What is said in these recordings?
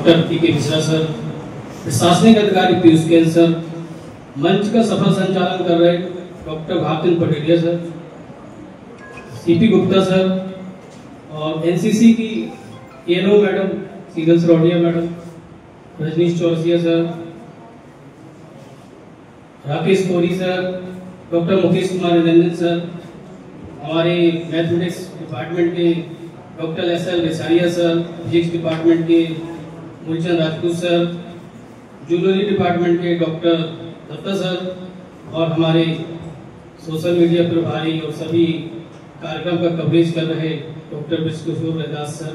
Doctor PK. Mishra sir, प्रशासनिक अधिकारी Piyush can sir, मंच का सफल संचालन कर रहे doctor Bharatin Pateliya sir, CP Gupta sir और एनसीसी की NO madam Sheetal Sarodiya madam, Rajneesh Chaurasia sir, Rakesh Kori sir, doctor Mukesh Kumar Ranjan sir, हमारे मैथमेटिक्स डिपार्टमेंट के doctor SL. Resariya sir, physics department के Moolchand Rajput sir, zoology department के डॉक्टर दत्ता सर और हमारे सोशल मीडिया प्रभारी और सभी कार्यक्रम का कवरेज कर रहे डॉक्टर विश्वकिशोर रैदास सर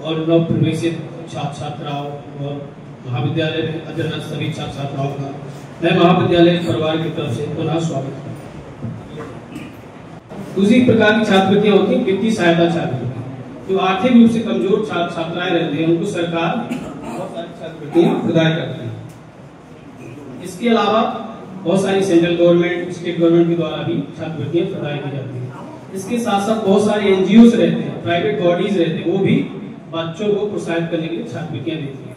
और नव प्रवेशित छात्र छात्राओं और महाविद्यालय में अध्ययनरत सभी छात्र छात्राओं का मैं महाविद्यालय परिवार की तरफ से पुनः स्वागत करता हूँ। दूसरी प्रकार की छात्रवृत्तियां होती हैं वित्तीय सहायता छात्रवृत्ति। जो आर्थिक रूप से कमजोर छात्र छात्राएं रहते हैं उनको सरकार बहुत सारी छात्रवृत्तियां प्रदान करती है। इसके अलावा बहुत सारी सेंट्रल गवर्नमेंट, स्टेट गवर्नमेंट के द्वारा भी छात्रवृत्तियां प्रदान की जाती है। इसके साथ साथ बहुत सारे एनजीओस रहते हैं, प्राइवेट बॉडीज रहते हैं, वो भी बच्चों को प्रोत्साहित करने के लिए छात्रवृत्तियां देती है।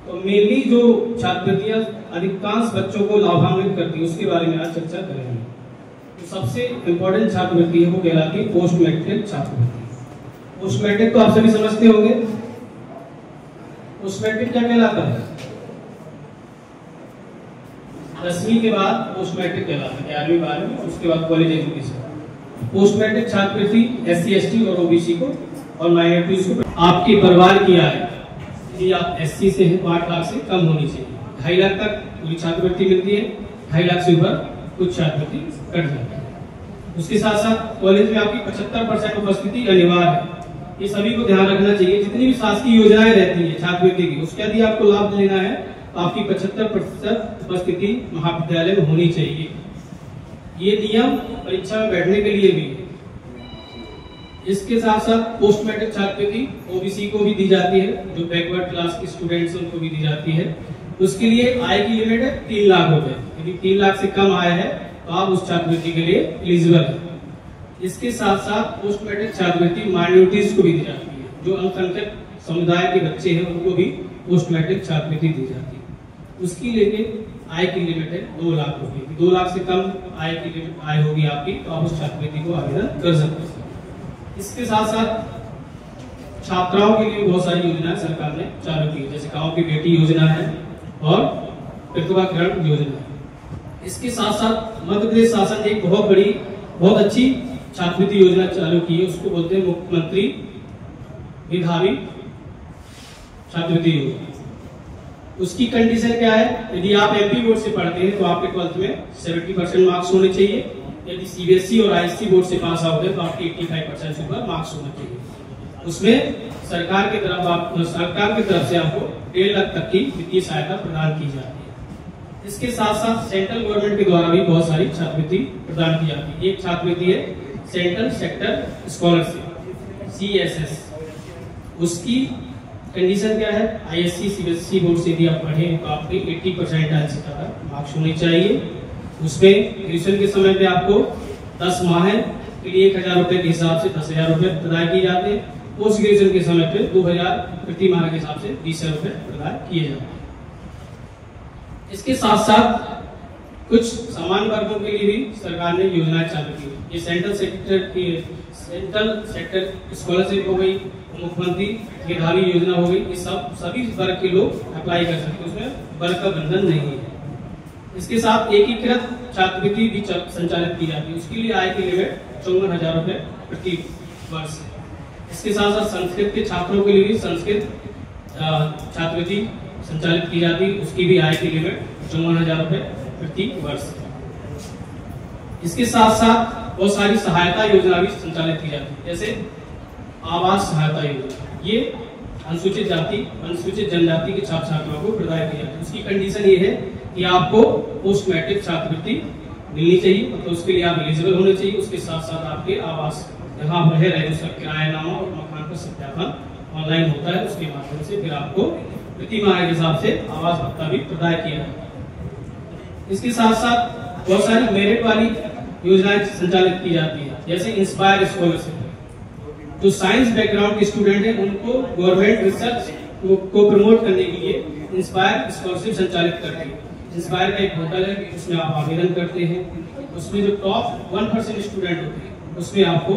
तो मेनली जो छात्रवृत्तियां अधिकांश बच्चों को लाभान्वित करती है उसके बारे में आज चर्चा करेंगे। तो सबसे इम्पोर्टेंट छात्रवृत्ति है वो कहलाती है पोस्ट मैट्रिक छात्रवृत्ति। पोस्ट मैट्रिक तो आप सभी समझते होंगे। पोस्ट मैट्रिक क्या कहलाता है? 10वीं के बाद पोस्ट मैट्रिक कहलाता है, 11वीं 12वीं, उसके बाद कॉलेज एजुकेशन। पोस्ट मैट्रिक छात्रवृत्ति SC ST और OBC को और माइनॉरिटीज को। आपके परिवार की आय यदि आप SC से हैं तो 8 लाख से कम होनी चाहिए। 2.5 लाख तक पूरी छात्रवृत्ति मिलती है, 2.5 लाख से ऊपर कुछ छात्रवृत्ति कट जाती है। उसके साथ साथ कॉलेज में आपकी 75% उपस्थिति अनिवार्य है। ये सभी को ध्यान रखना चाहिए। जितनी भी शासकीय योजनाएं रहती है छात्रवृत्ति की, उसका यदि आपको लाभ लेना है तो आपकी 75% उपस्थिति महाविद्यालय में होनी चाहिए। ये नियम परीक्षा में बैठने के लिए भी है। इसके साथ साथ पोस्ट मैट्रिक छात्रवृत्ति OBC को भी दी जाती है, जो बैकवर्ड क्लास के स्टूडेंट्स हैं उनको भी दी जाती है। उसके लिए आय की लिमिट है 3 लाख रुपए। यदि 3 लाख से कम आय है तो आप उस छात्रवृत्ति के लिए एलिजिबल है। इसके साथ साथ पोस्ट मैट्रिक छात्रवृत्ति माइनॉरिटीज को भी दी जाती है। जो अल्पसंख्यक समुदाय के बच्चे हैं उनको भी पोस्ट मैट्रिक छात्रवृत्ति दी जाती है। उसकी लेकिन आय की लिमिट है 2 लाख रुपए की। 2 लाख से कम आय होगी आपकी तो आप उस छात्रवृत्ति को आवेदन कर सकते हैं। इसके साथ साथ छात्राओं के लिए बहुत सारी योजनाएं सरकार ने चालू की है, जैसे गांव की बेटी योजना है और प्रतिभाकरण योजना है। इसके साथ साथ मध्य प्रदेश शासन ने एक बहुत अच्छी छात्रवृत्ति योजना चालू की है, उसको बोलते हैं मुख्यमंत्री मेधावी छात्रवृत्ति योजना। उसकी कंडीशन क्या है? यदि आप MP बोर्ड से पढ़ते हैं तो आपके 12th में 70% मार्क्स होने चाहिए। यदि CBSE और ISC बोर्ड से पास आउट है तो आपके 85% से ऊपर मार्क्स होना चाहिए। उसमें सरकार की तरफ से आपको 1.5 लाख तक की वित्तीय सहायता प्रदान की जाती है। इसके साथ साथ सेंट्रल गवर्नमेंट के द्वारा भी बहुत सारी छात्रवृत्ति प्रदान की जाती है। एक छात्रवृत्ति है सेंट्रल सेक्टर स्कॉलरशिप CSS। उसकी कंडीशन क्या है? ISC CBSE बोर्ड से यदि आप पढ़े तो आपके 80% से ज्यादा मार्क्स होने चाहिए। उसमें ग्रेजुएशन के समय पे आपको 10 माह के लिए 1,000 रुपए के हिसाब से 10,000 रुपए प्रदान किए जाते हैं। पोस्ट ग्रेजुएशन के समय पे 2,000 प्रति माह के हिसाब से 20,000 रुपए प्रदान किए जाते हैं। इसके साथ साथ कुछ सामान्य वर्गों के लिए भी सरकार ने योजनाएं चालू की। ये सेंट्रल सेक्टर स्कॉलरशिप हो गई, मुख्यमंत्री मेधावी योजना हो गई। ये सभी वर्ग के लोग अप्लाई कर सकते हैं, उसमें वर्ग का बंधन नहीं है। इसके साथ एकीकृत छात्रवृत्ति भी संचालित की जाती है। उसके लिए आय की लिमिट 54,000 रुपए प्रति वर्ष है। इसके साथ साथ संस्कृत के छात्रों के लिए भी संस्कृत छात्रवृत्ति संचालित की जाती है। उसकी भी आय की लिमिट 54,000 रुपए प्रति वर्ष है। इसके साथ साथ बहुत सारी सहायता योजना भी संचालित की जाती है, जैसे आवास सहायता योजना। ये अनुसूचित जाति अनुसूचित जनजाति के छात्र छात्राओं को प्रदान की जाती है। उसकी कंडीशन ये है कि आपको पोस्ट मैट्रिक छात्रवृत्ति मिलनी चाहिए, मतलब उसके लिए आप एलिजिबल होने चाहिए। उसके साथ साथ आपके आवास जहाँ आप रह रहे उसका किरायानामा और मकान का सत्यापन ऑनलाइन होता है, उसके माध्यम से फिर आपको प्रति माह के हिसाब से आवास भत्ता भी प्रदान किया जाता है। इसके साथ साथ बहुत सारी मेरिट वाली योजनाएं संचालित की जाती है, जैसे इंस्पायर स्कॉलरशिप। जो साइंस बैकग्राउंड के स्टूडेंट हैं उनको गवर्नमेंट रिसर्च को प्रमोट करने के लिए इंस्पायर स्कॉलरशिप संचालित करती है। इंस्पायर का एक पोर्टल है, उसमें आप आवेदन करते हैं। उसमें जो टॉप 1% स्टूडेंट होते हैं उसमें आपको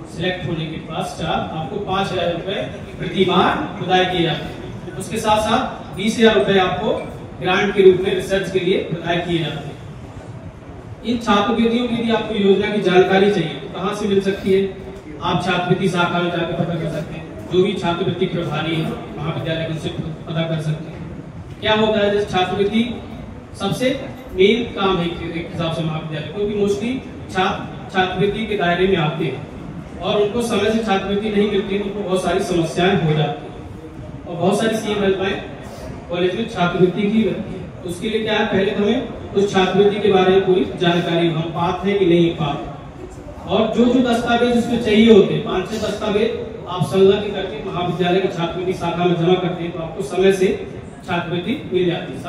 सिलेक्ट होने के पश्चात आपको 5,000 रुपए प्रति माह प्रदान किए जाते हैं। उसके साथ साथ 20,000 रुपए आपको ग्रांट के रूप में रिसर्च के लिए प्रदान किए जाते हैं। इन छात्रवृत्तियों के लिए आपको योजना की जानकारी चाहिए तो कहाँ से मिल सकती है? आप छात्रवृत्ति शाखा में जाकर पता कर सकते हैं। जो भी छात्रवृत्ति प्रभारी है महाविद्यालय के उनसे पता कर सकते हैं। क्या होता है, जैसे छात्रवृत्ति सबसे मेन काम है एक हिसाब से महाविद्यालय, क्योंकि मोस्टली छात्रवृत्ति के दायरे में आते हैं और उनको समय से छात्रवृत्ति नहीं मिलती है तो उनको बहुत सारी समस्याएं हो जाती है और बहुत सारी सीएम हेल्पलाइन कॉलेज में छात्रवृत्ति की रहती है। तो उसके लिए क्या है, पहले तो हमें उस छात्रवृत्ति के बारे में पूरी जानकारी, हम पात्र है कि नहीं पात्र, और जो जो दस्तावेज उसमें चाहिए होते हैं 5-6 दस्तावेज आप संलग्न करके महाविद्यालय की छात्रवृत्ति शाखा में जमा करते हैं तो आपको समय से छात्रवृत्ति मिल जाती है।